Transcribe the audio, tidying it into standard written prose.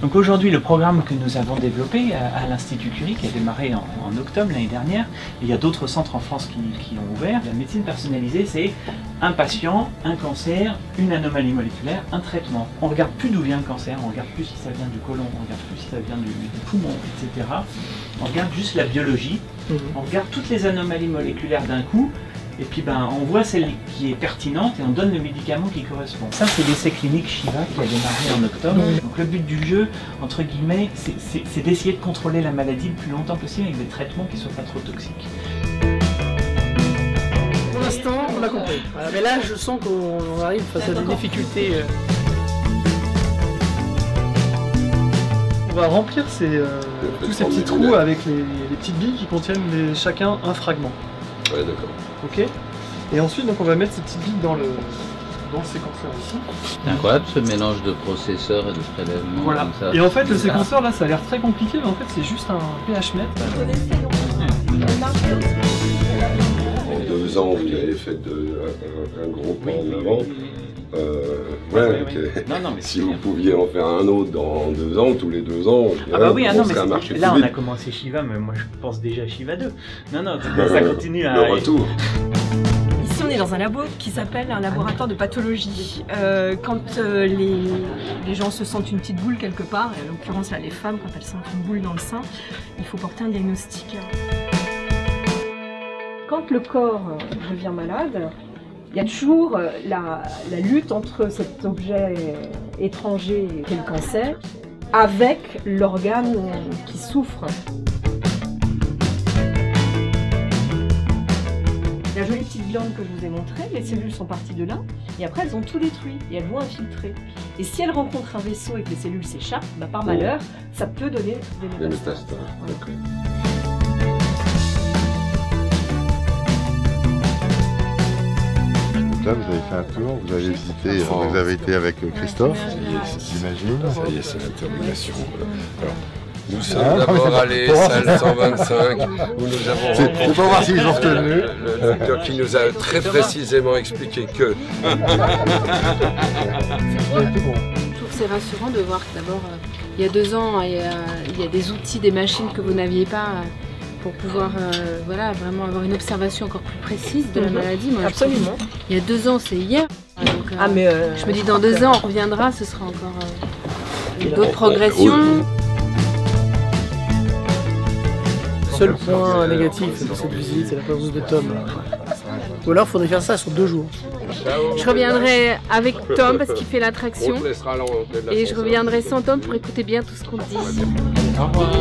Donc aujourd'hui, le programme que nous avons développé à l'Institut Curie, qui a démarré en octobre l'année dernière, il y a d'autres centres en France qui ont ouvert. La médecine personnalisée, c'est un patient, un cancer, une anomalie moléculaire, un traitement. On ne regarde plus d'où vient le cancer, on ne regarde plus si ça vient du côlon, on ne regarde plus si ça vient du poumon, etc. On regarde juste la biologie, on regarde toutes les anomalies moléculaires d'un coup, et puis on voit celle qui est pertinente et on donne le médicament qui correspond. Ça, c'est l'essai clinique Shiva qui a démarré en octobre. Donc le but du jeu, entre guillemets, c'est d'essayer de contrôler la maladie le plus longtemps possible avec des traitements qui ne soient pas trop toxiques. Pour l'instant, on a compris. Mais là, je sens qu'on arrive face à des difficultés. On va remplir tous ces petits trous avec les petites billes qui contiennent chacun un fragment. Ouais, d'accord. Ok. Et ensuite, donc, on va mettre ces petites billes dans le séquenceur ici. C'est incroyable ce mélange de processeurs et de prélèvements. Voilà. Comme ça. Et en fait, le séquenceur là, ça a l'air très compliqué, mais en fait, c'est juste un pH-mètre. En 2 ans, vous avez fait un gros pas en avant. Ouais, ok. Non, mais si vous pouviez en faire un autre dans 2 ans, tous les 2 ans, mais là on a commencé Shiva, mais moi je pense déjà à Shiva 2. Non, ça continue à... Le retour. Ici on est dans un labo qui s'appelle un laboratoire de pathologie. Quand les gens se sentent une petite boule quelque part, et en l'occurrence là les femmes quand elles sentent une boule dans le sein, il faut porter un diagnostic. Quand le corps devient malade, il y a toujours la lutte entre cet objet étranger qu'est le cancer avec l'organe qui souffre. La jolie petite glande que je vous ai montrée, les cellules sont parties de là et après elles ont tout détruit et elles vont infiltrer. Et si elles rencontrent un vaisseau et que les cellules s'échappent, par malheur, ça peut donner des métastases. Voilà. Là, vous avez fait un tour, vous avez visité, vous avez été avec Christophe, j'imagine. Ça y est, c'est la termination. Alors, nous sommes d'abord allés salle 125 où nous avons rencontré pour voir s'ils ont retenu. Le docteur qui nous a très précisément expliqué que... Je trouve que c'est rassurant de voir que d'abord, il y a 2 ans, il y a des outils, des machines que vous n'aviez pas pour pouvoir vraiment avoir une observation encore plus précise de la maladie. Moi, absolument. Il y a 2 ans, c'est hier. Donc, je me dis dans 2 ans, on reviendra, ce sera encore d'autres progressions. Seul point négatif de cette visite, c'est la présence de Tom. Ou alors, il faudrait faire ça sur 2 jours. Je reviendrai avec Tom parce qu'il fait l'attraction. Et je reviendrai sans Tom pour écouter bien tout ce qu'on dit. Au revoir.